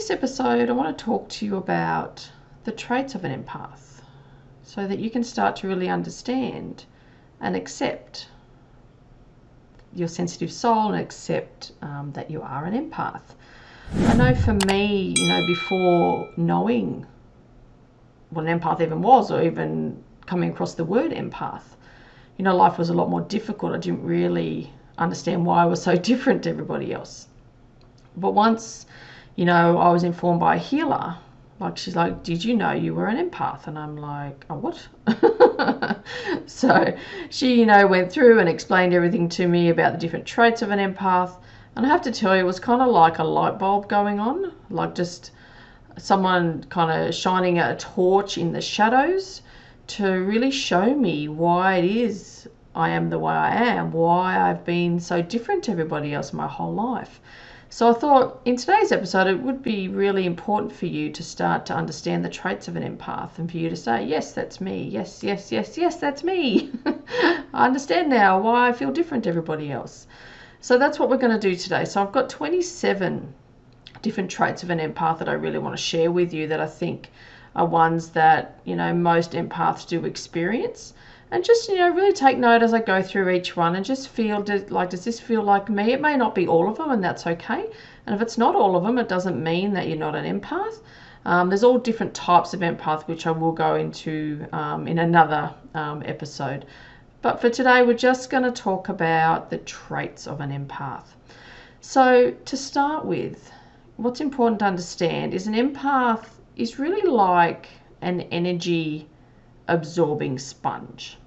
this episode, I want to talk to you about the traits of an empath so that you can start to really understand and accept your sensitive soul and accept that you are an empath. I know for me, before knowing what an empath even was, or even coming across the word empath, life was a lot more difficult. I didn't really understand why I was so different to everybody else. But once, I was informed by a healer, she's like, did you know you were an empath? And I'm like, oh, what? So she, went through and explained everything to me about the different traits of an empath. And I have to tell you, it was kind of like a light bulb going on, like just someone kind of shining a torch in the shadows to really show me why it is I am the way I am, why I've been so different to everybody else my whole life. So I thought in today's episode it would be really important for you to start to understand the traits of an empath and for you to say, yes, that's me. Yes, yes, yes, yes, that's me. I understand now why I feel different to everybody else. So that's what we're going to do today. So I've got 27 different traits of an empath that I really want to share with you that I think are ones that, most empaths do experience. And just, really take note as I go through each one and just feel, does this feel like me? It may not be all of them, and that's okay. And if it's not all of them, it doesn't mean that you're not an empath. There's all different types of empath, which I will go into in another episode. But for today, we're just going to talk about the traits of an empath. So to start with, what's important to understand is an empath is really like an energy absorbing sponge.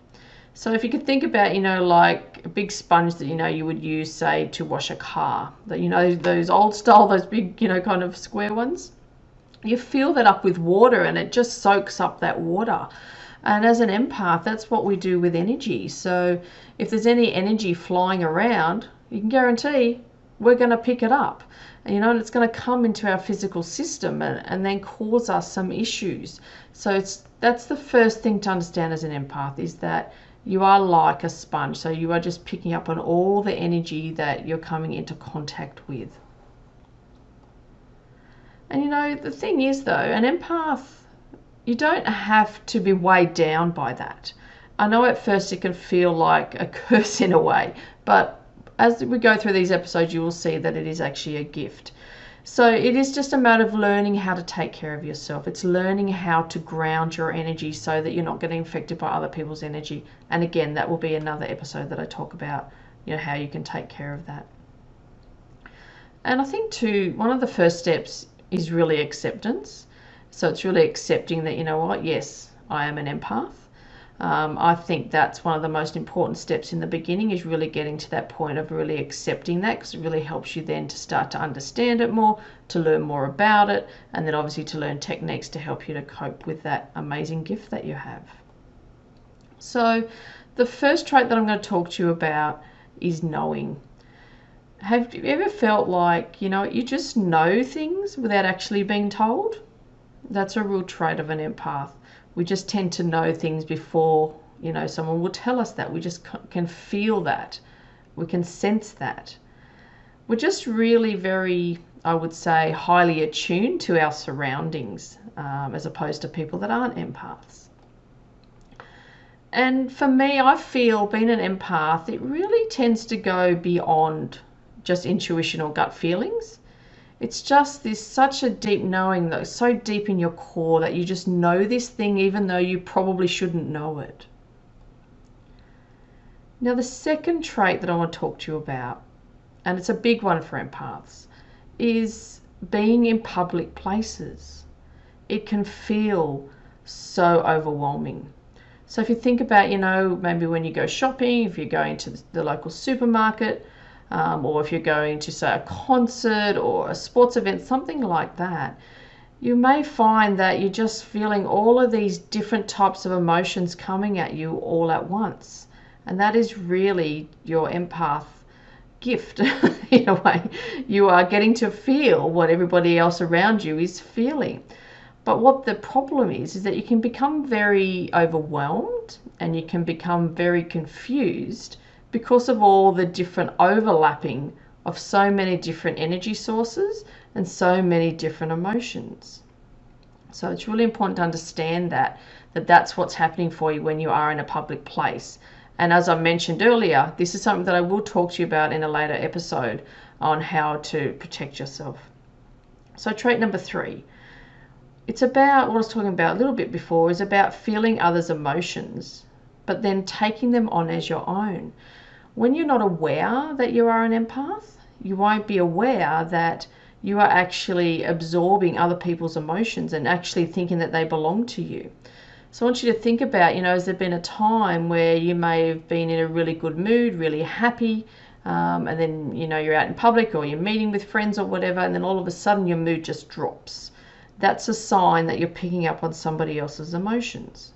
So if you could think about, like a big sponge that, you would use, say, to wash a car, that, those old style, those big, kind of square ones, you fill that up with water and it just soaks up that water. And as an empath, that's what we do with energy. So if there's any energy flying around, you can guarantee we're going to pick it up. And it's going to come into our physical system and then cause us some issues. So that's the first thing to understand as an empath, is that you are like a sponge. So you are just picking up on all the energy that you're coming into contact with. And the thing is though, an empath, you don't have to be weighed down by that. I know at first it can feel like a curse in a way, but as we go through these episodes, you will see that it is actually a gift. So it is just a matter of learning how to take care of yourself. It's learning how to ground your energy so that you're not getting infected by other people's energy. And again, that will be another episode that I talk about, how you can take care of that. And I think too, one of the first steps is really acceptance. So it's really accepting that, yes, I am an empath. I think that's one of the most important steps in the beginning, is really getting to that point of really accepting that, because it really helps you then to start to understand it more, to learn more about it, and then obviously to learn techniques to help you to cope with that amazing gift that you have. So the first trait that I'm going to talk to you about is knowing. Have you ever felt like, you just know things without actually being told? That's a real trait of an empath. We just tend to know things before, someone will tell us that. We just can feel that. We can sense that. We're just really very, I would say, highly attuned to our surroundings, as opposed to people that aren't empaths. And for me, I feel being an empath, it really tends to go beyond just intuition or gut feelings. It's just such a deep knowing, though, so deep in your core that you just know this thing even though you probably shouldn't know it. Now, the second trait that I want to talk to you about, and it's a big one for empaths, is being in public places. It can feel so overwhelming. So if you think about, maybe when you go shopping, if you're going to the local supermarket, or if you're going to, say, a concert or a sports event, something like that, you may find that you're just feeling all of these different types of emotions coming at you all at once. And that is really your empath gift, in a way. You are getting to feel what everybody else around you is feeling. But what the problem is that you can become very overwhelmed and you can become very confused because of all the different overlapping of so many different energy sources and so many different emotions. So it's really important to understand that that's what's happening for you when you are in a public place. And as I mentioned earlier, this is something that I will talk to you about in a later episode on how to protect yourself. So trait number 3, it's about what I was talking about a little bit before, is about feeling others' emotions, but then taking them on as your own. When you're not aware that you are an empath, you won't be aware that you are actually absorbing other people's emotions and actually thinking that they belong to you. So I want you to think about, has there been a time where you may have been in a really good mood, really happy, and then, you're out in public or you're meeting with friends or whatever, and then all of a sudden your mood just drops. That's a sign that you're picking up on somebody else's emotions.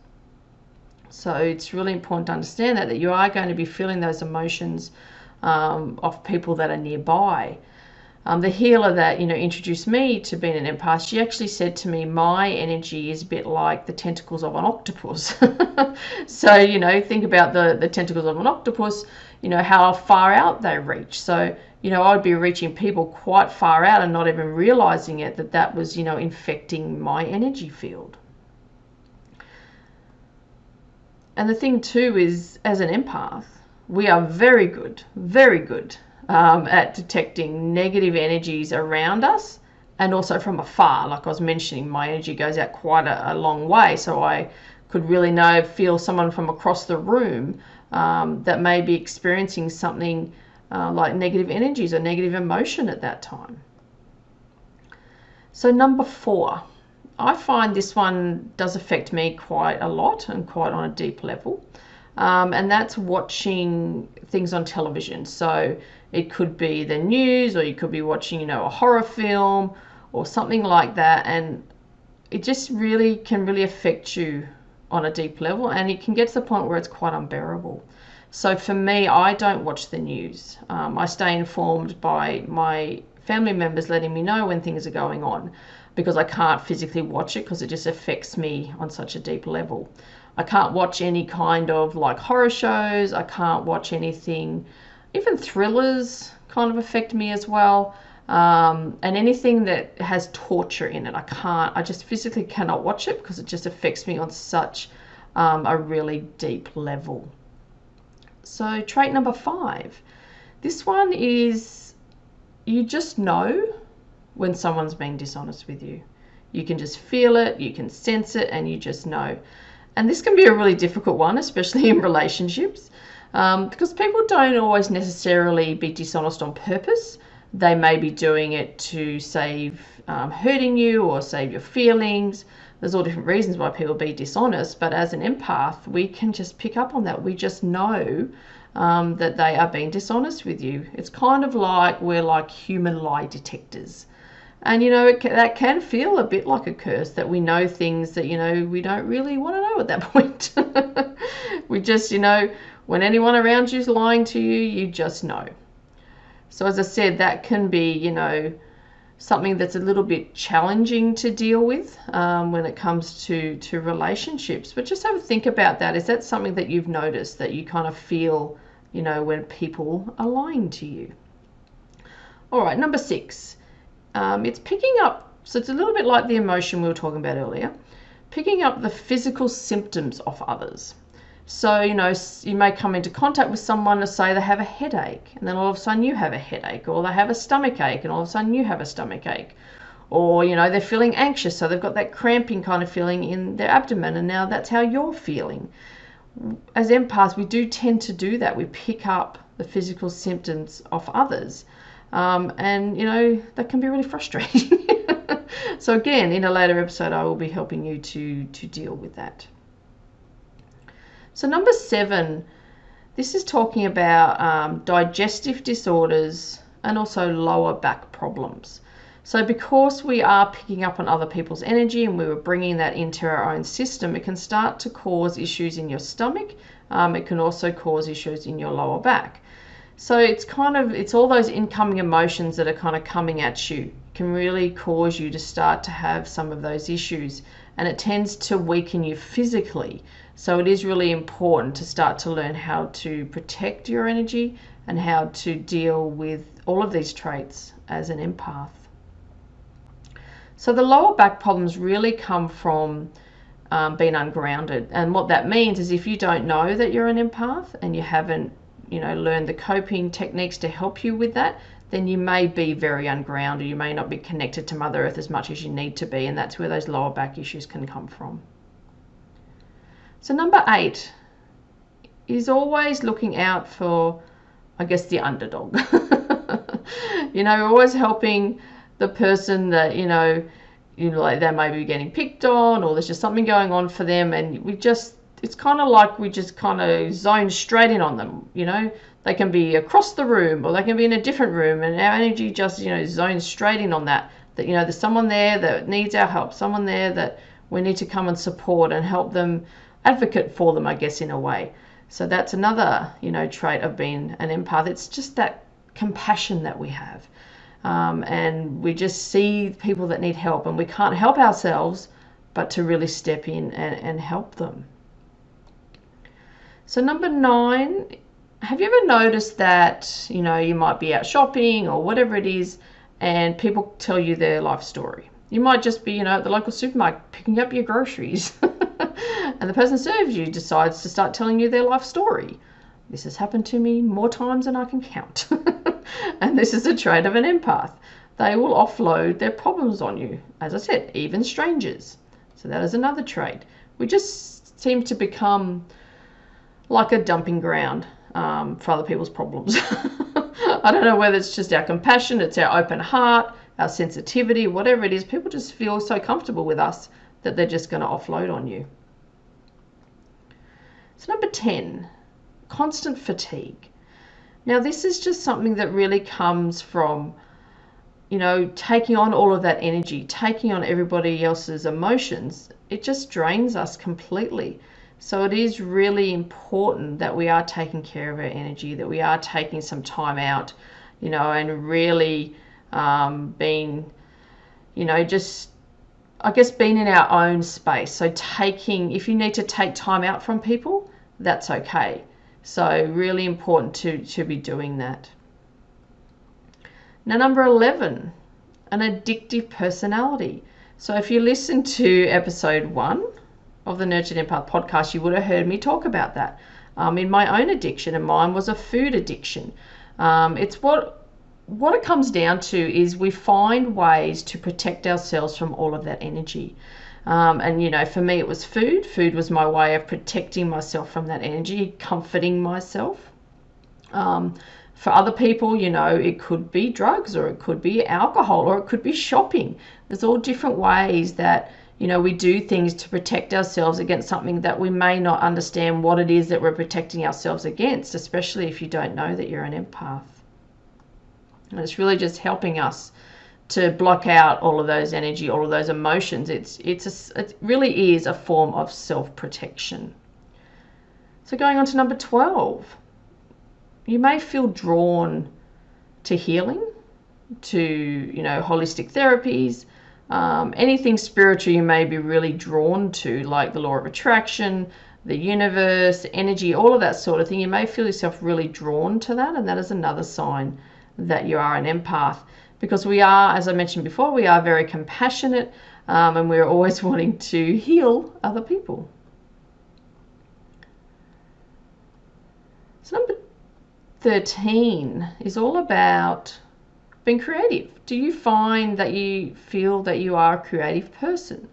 So it's really important to understand that you are going to be feeling those emotions of people that are nearby. The healer that introduced me to being an empath, she actually said to me, my energy is a bit like the tentacles of an octopus. So think about the tentacles of an octopus, how far out they reach. So I'd be reaching people quite far out and not even realizing it, that was infecting my energy field. And the thing too is, as an empath, we are very good at detecting negative energies around us and also from afar. Like I was mentioning, my energy goes out quite a long way, so I could really feel someone from across the room that may be experiencing something like negative energies or negative emotion at that time. So number 4, I find this one does affect me quite a lot and quite on a deep level. And that's watching things on television. So it could be the news, or you could be watching, a horror film or something like that. And it just can really affect you on a deep level. And it can get to the point where it's quite unbearable. So for me, I don't watch the news. I stay informed by my family members letting me know when things are going on, because I can't physically watch it because it just affects me on such a deep level. I can't watch any kind of like horror shows. I can't watch anything, even thrillers kind of affect me as well. And anything that has torture in it, I just physically cannot watch it because it just affects me on such a really deep level. So trait number 5, this one is, you just know when someone's being dishonest with you. You can just feel it, you can sense it, and you just know. And this can be a really difficult one, especially in relationships, because people don't always necessarily be dishonest on purpose. They may be doing it to save hurting you or save your feelings. There's all different reasons why people be dishonest, but as an empath, we can just pick up on that. We just know that they are being dishonest with you. It's kind of like we're like human lie detectors. And, that can feel a bit like a curse, that we know things that, we don't really want to know at that point. We just, when anyone around you is lying to you, you just know. So as I said, that can be, something that's a little bit challenging to deal with when it comes to relationships. But just have a think about that. Is that something that you've noticed, that you kind of feel, when people are lying to you? All right, number 6. It's picking up, so it's a little bit like the emotion we were talking about earlier, picking up the physical symptoms of others. So, you may come into contact with someone and say they have a headache, and then all of a sudden you have a headache, or they have a stomach ache, and all of a sudden you have a stomach ache. Or, they're feeling anxious, so they've got that cramping kind of feeling in their abdomen, and now that's how you're feeling. As empaths, we do tend to do that. We pick up the physical symptoms of others. And that can be really frustrating. So again, in a later episode, I will be helping you to deal with that. So number 7, this is talking about digestive disorders and also lower back problems. So because we are picking up on other people's energy and we were bringing that into our own system, it can start to cause issues in your stomach. It can also cause issues in your lower back. So it's all those incoming emotions that are kind of coming at you can really cause you to start to have some of those issues, and it tends to weaken you physically. So it is really important to start to learn how to protect your energy and how to deal with all of these traits as an empath. So the lower back problems really come from being ungrounded. And what that means is if you don't know that you're an empath and you haven't, learned the coping techniques to help you with that, then you may be very ungrounded. You may not be connected to Mother Earth as much as you need to be, and that's where those lower back issues can come from. So number 8 is always looking out for, I guess, the underdog. Always helping the person that, like they may be getting picked on, or there's just something going on for them, and it's kind of like we just kind of zone straight in on them. They can be across the room or they can be in a different room, and our energy just, zones straight in on that, there's someone there that needs our help, someone there that we need to come and support and help them, advocate for them, I guess, in a way. So that's another, trait of being an empath. It's just that compassion that we have. And we just see people that need help, and we can't help ourselves but to really step in and help them. So number 9, have you ever noticed that, you might be out shopping or whatever it is, and people tell you their life story? You might just be, at the local supermarket picking up your groceries and the person serves you decides to start telling you their life story. This has happened to me more times than I can count. And this is a trait of an empath. They will offload their problems on you. As I said, even strangers. So that is another trait. We just seem to become like a dumping ground for other people's problems. I don't know whether it's just our compassion, it's our open heart, our sensitivity, whatever it is. People just feel so comfortable with us that they're just going to offload on you. So number 10, constant fatigue. Now this is just something that really comes from, taking on all of that energy, taking on everybody else's emotions. It just drains us completely. So it is really important that we are taking care of our energy, that we are taking some time out, and really being, just, I guess, being in our own space. So if you need to take time out from people, that's okay. So really important to be doing that. Now number 11, an addictive personality. So if you listen to episode 1 of the Nurtured Empath podcast, you would have heard me talk about that in my own addiction, and mine was a food addiction. It's what it comes down to is we find ways to protect ourselves from all of that energy. And for me it was food. Food was my way of protecting myself from that energy, comforting myself. For other people, it could be drugs, or it could be alcohol, or it could be shopping. There's all different ways that, we do things to protect ourselves against something that we may not understand what it is that we're protecting ourselves against, especially if you don't know that you're an empath. And it's really just helping us to block out all of those energy, all of those emotions. It really is a form of self-protection. So going on to number 12, you may feel drawn to healing, to holistic therapies, anything spiritual you may be really drawn to, like the law of attraction, the universe, energy, all of that sort of thing. You may feel yourself really drawn to that, and that is another sign that you are an empath. Because we are, as I mentioned before, we are very compassionate, and we're always wanting to heal other people. So number 13 is all about being creative. Do you find that you feel that you are a creative person?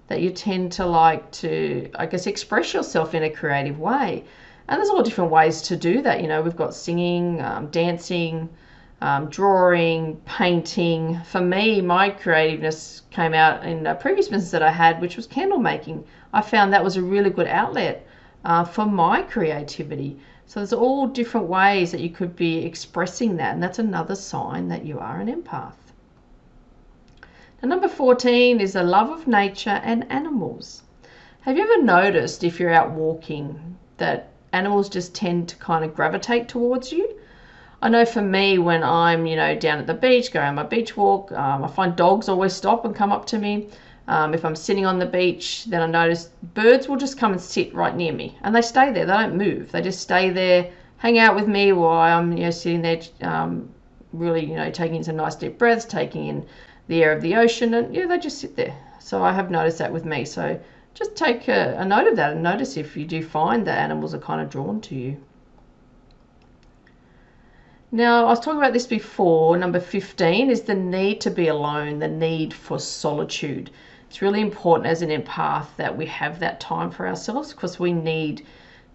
That you tend to like to, I guess, express yourself in a creative way? And there's all different ways to do that. We've got singing, dancing, drawing, painting. For me, my creativeness came out in a previous business that I had, which was candle making. I found that was a really good outlet for my creativity. So there's all different ways that you could be expressing that, and that's another sign that you are an empath. Now, number 14 is a love of nature and animals. Have you ever noticed, if you're out walking, that animals just tend to kind of gravitate towards you? I know for me, when I'm, down at the beach, going on my beach walk, I find dogs always stop and come up to me. If I'm sitting on the beach, then I notice birds will just come and sit right near me, and they stay there. They don't move. They just stay there, hang out with me while I'm, sitting there, really, taking in some nice deep breaths, taking in the air of the ocean, and they just sit there. So I have noticed that with me. So just take a note of that and notice if you do find that animals are kind of drawn to you. Now, I was talking about this before. Number 15 is the need to be alone, the need for solitude. It's really important as an empath that we have that time for ourselves, because we need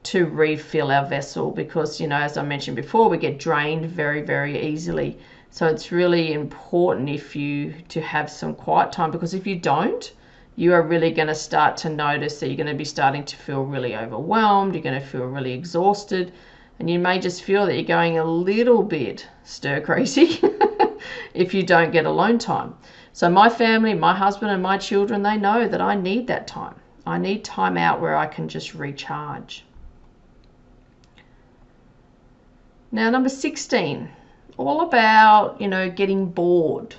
to refill our vessel, because, as I mentioned before, we get drained very, very easily. So it's really important to have some quiet time, because if you don't, you are really going to start to notice that you're going to be starting to feel really overwhelmed, you're going to feel really exhausted, and you may just feel that you're going a little bit stir crazy if you don't get alone time. So my family, my husband and my children, they know that I need that time. I need time out where I can just recharge. Now, number 16, all about, getting bored.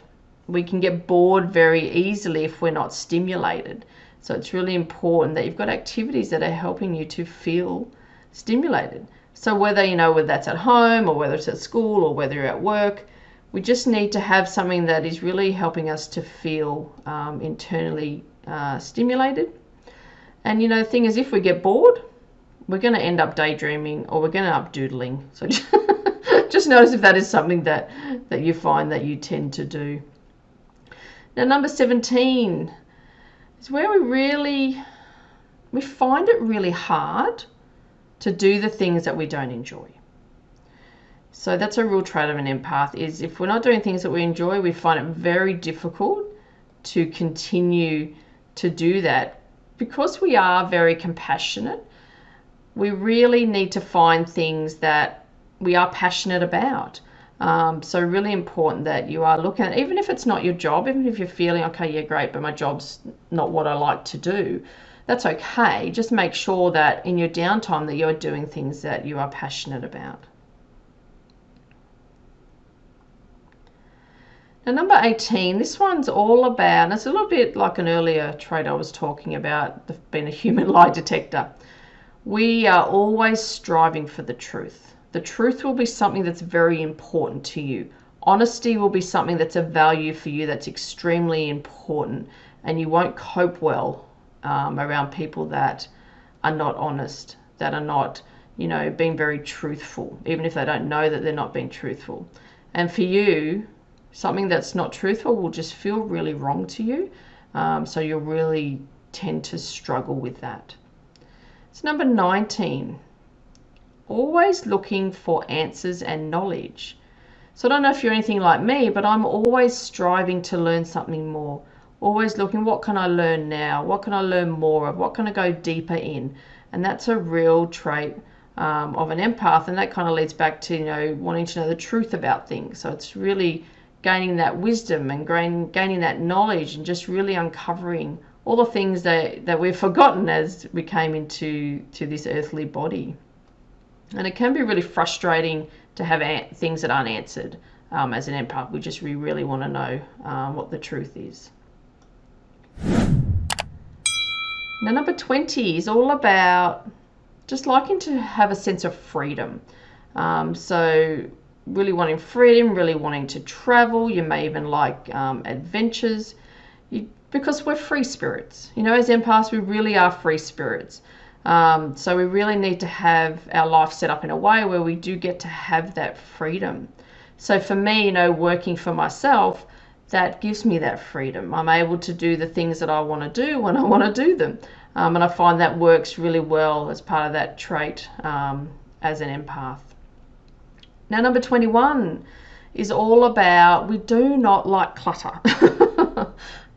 We can get bored very easily if we're not stimulated. So it's really important that you've got activities that are helping you to feel stimulated. So whether that's at home or whether it's at school or whether you're at work, we just need to have something that is really helping us to feel internally stimulated. And the thing is, if we get bored, we're going to end up daydreaming, or we're going to end up doodling. So just notice if that is something that you find that you tend to do. Now, number 17 is where we find it really hard to do the things that we don't enjoy. So that's a real trait of an empath, is if we're not doing things that we enjoy, we find it very difficult to continue to do that. Because we are very compassionate, we really need to find things that we are passionate about. So really important that you are looking at, even if it's not your job, even if you're feeling, okay, yeah, great, but my job's not what I like to do, that's okay. Just make sure that in your downtime that you're doing things that you are passionate about. Now, number 18, this one's all about, and it's a little bit like an earlier trait I was talking about, being a human lie detector. We are always striving for the truth. The truth will be something that's very important to you. Honesty will be something that's a value for you that's extremely important, and you won't cope well around people that are not honest, that are not, being very truthful, even if they don't know that they're not being truthful. And for you, something that's not truthful will just feel really wrong to you. So you'll really tend to struggle with that. It's number 19. Always looking for answers and knowledge. So I don't know if you're anything like me, but I'm always striving to learn something more. Always looking, what can I learn now? What can I learn more of? What can I go deeper in? And that's a real trait of an empath, and that kind of leads back to wanting to know the truth about things. So it's really gaining that wisdom and gaining that knowledge, and just really uncovering all the things that we've forgotten as we came into this earthly body. And it can be really frustrating to have things that aren't answered as an empath. We really want to know what the truth is. Now, number 20 is all about just liking to have a sense of freedom. So really wanting freedom, really wanting to travel. You may even like adventures, because we're free spirits. As empaths, we really are free spirits. So we really need to have our life set up in a way where we do get to have that freedom. So for me, working for myself, that gives me that freedom. I'm able to do the things that I want to do when I want to do them. And I find that works really well as part of that trait as an empath. Now, number 21 is all about, we do not like clutter.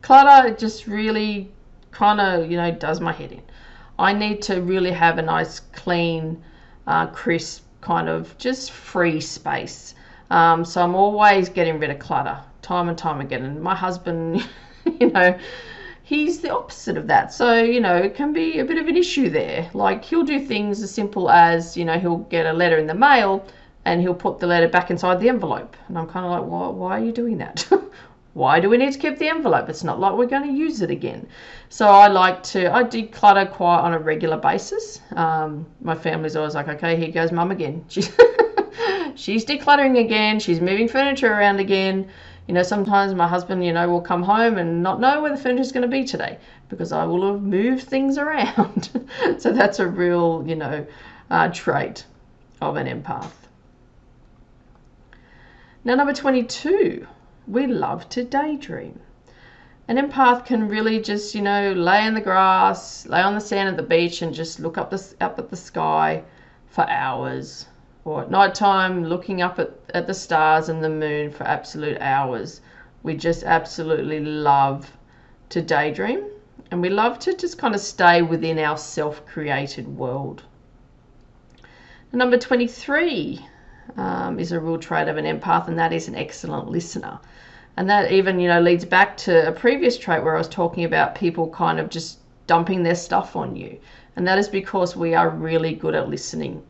Clutter just really kind of, does my head in. I need to really have a nice, clean, crisp, kind of just free space. So I'm always getting rid of clutter, time and time again. And my husband, he's the opposite of that. So, it can be a bit of an issue there. Like, he'll do things as simple as, he'll get a letter in the mail and he'll put the letter back inside the envelope. And I'm kind of like, why are you doing that? Why do we need to keep the envelope? It's not like we're going to use it again. So I declutter quite on a regular basis. My family's always like, okay, here goes mum again. She's decluttering again. She's moving furniture around again. Sometimes my husband, will come home and not know where the furniture is going to be today because I will have moved things around. So that's a real, trait of an empath. Now, number 22, we love to daydream. An empath can really just, lay in the grass, lay on the sand at the beach and just look up at the sky for hours. Or at night time, looking up at the stars and the moon for absolute hours. We just absolutely love to daydream, and we love to just kind of stay within our self-created world. Number 23 is a real trait of an empath, and that is an excellent listener. And that even, leads back to a previous trait where I was talking about people kind of just dumping their stuff on you. And that is because we are really good at listening.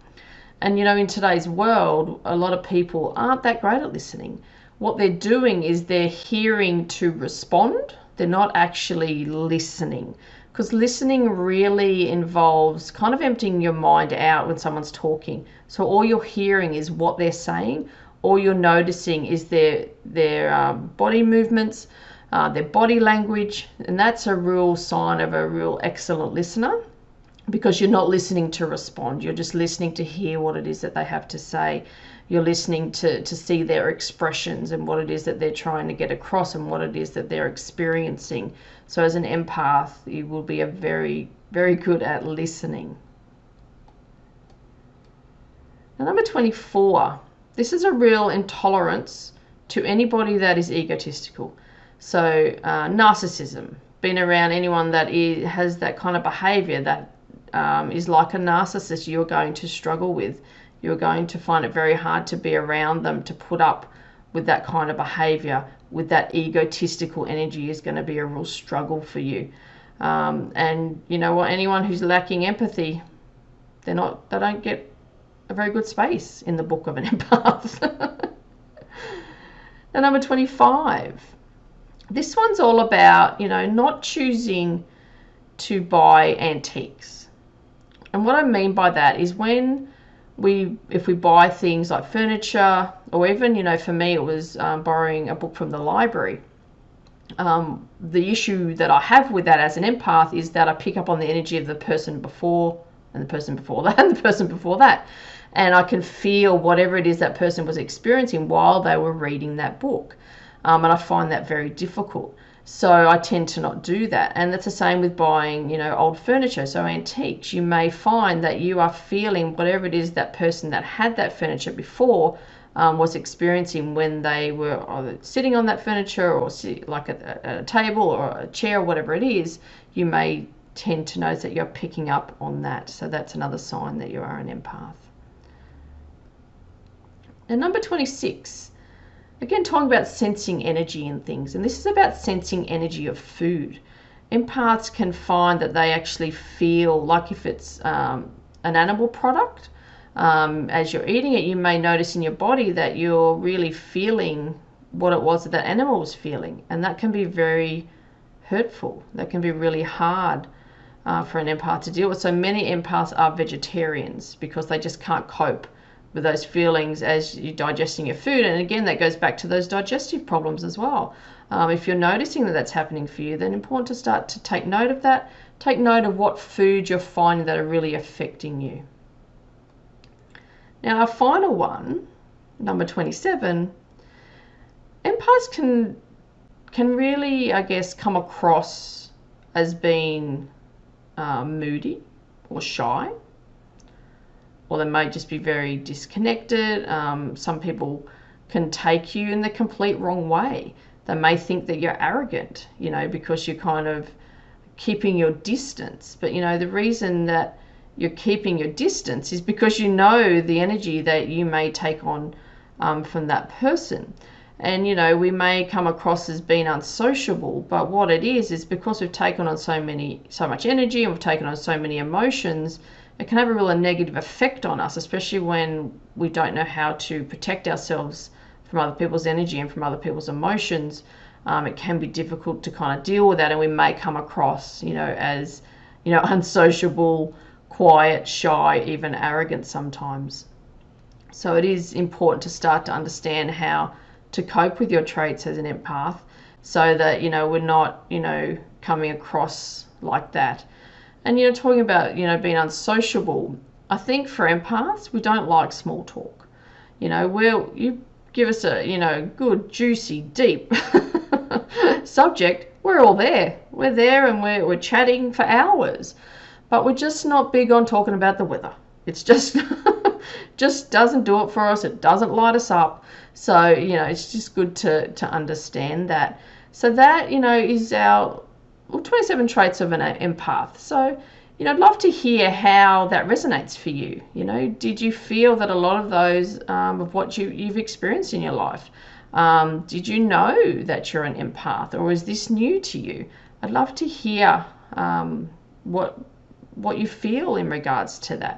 And, in today's world, a lot of people aren't that great at listening. What they're doing is they're hearing to respond. They're not actually listening. Because listening really involves kind of emptying your mind out when someone's talking. So all you're hearing is what they're saying. All you're noticing is their body movements, their body language. And that's a real sign of a real excellent listener. Because you're not listening to respond. You're just listening to hear what it is that they have to say. You're listening to see their expressions and what it is that they're trying to get across and what it is that they're experiencing. So as an empath, you will be very, very good at listening. Now, number 24. This is a real intolerance to anybody that is egotistical. So narcissism. Being around anyone that has that kind of behavior that is like a narcissist, you're going to struggle with. You're going to find it very hard to be around them, to put up with that kind of behavior, with that egotistical energy is going to be a real struggle for you. And you know what? Anyone who's lacking empathy, they don't get a very good space in the book of an empath. Now, number 25. This one's all about, not choosing to buy antiques. And what I mean by that is if we buy things like furniture, or even, for me, it was borrowing a book from the library. The issue that I have with that as an empath is that I pick up on the energy of the person before, and the person before that, and the person before that. And I can feel whatever it is that person was experiencing while they were reading that book. And I find that very difficult. So I tend to not do that. And that's the same with buying, old furniture. So antiques, you may find that you are feeling whatever it is that person that had that furniture before was experiencing when they were either sitting on that furniture or like at a table or a chair or whatever it is. You may tend to notice that you're picking up on that. So that's another sign that you are an empath. And number 26. Again, talking about sensing energy in things, and this is about sensing energy of food. Empaths can find that they actually feel like if it's an animal product, as you're eating it, you may notice in your body that you're really feeling what it was that that animal was feeling, and that can be very hurtful. That can be really hard for an empath to deal with. So many empaths are vegetarians because they just can't cope with those feelings as you're digesting your food. And again, that goes back to those digestive problems as well. If you're noticing that that's happening for you, then important to start to take note of that. Take note of what foods you're finding that are really affecting you. Now, our final one, number 27, empaths can really, I guess, come across as being moody or shy. Or they may just be very disconnected. Some people can take you in the complete wrong way. They may think that you're arrogant, because you're kind of keeping your distance. But, the reason that you're keeping your distance is because you know the energy that you may take on from that person. And, we may come across as being unsociable, but what it is because we've taken on so much energy and we've taken on so many emotions, it can have a real negative effect on us, especially when we don't know how to protect ourselves from other people's energy and from other people's emotions. It can be difficult to kind of deal with that, and we may come across, as, unsociable, quiet, shy, even arrogant sometimes. So it is important to start to understand how to cope with your traits as an empath, so that, we're not, coming across like that. And, talking about, being unsociable, I think for empaths, we don't like small talk. You give us a, good, juicy, deep subject, we're all there. We're there, and we're chatting for hours. But we're just not big on talking about the weather. It's just just doesn't do it for us. It doesn't light us up. So, it's just good to understand that. So that, is our 27 traits of an empath. So, I'd love to hear how that resonates for you. Did you feel that a lot of those of what you've experienced in your life, did you know that you're an empath, or is this new to you? I'd love to hear what you feel in regards to that.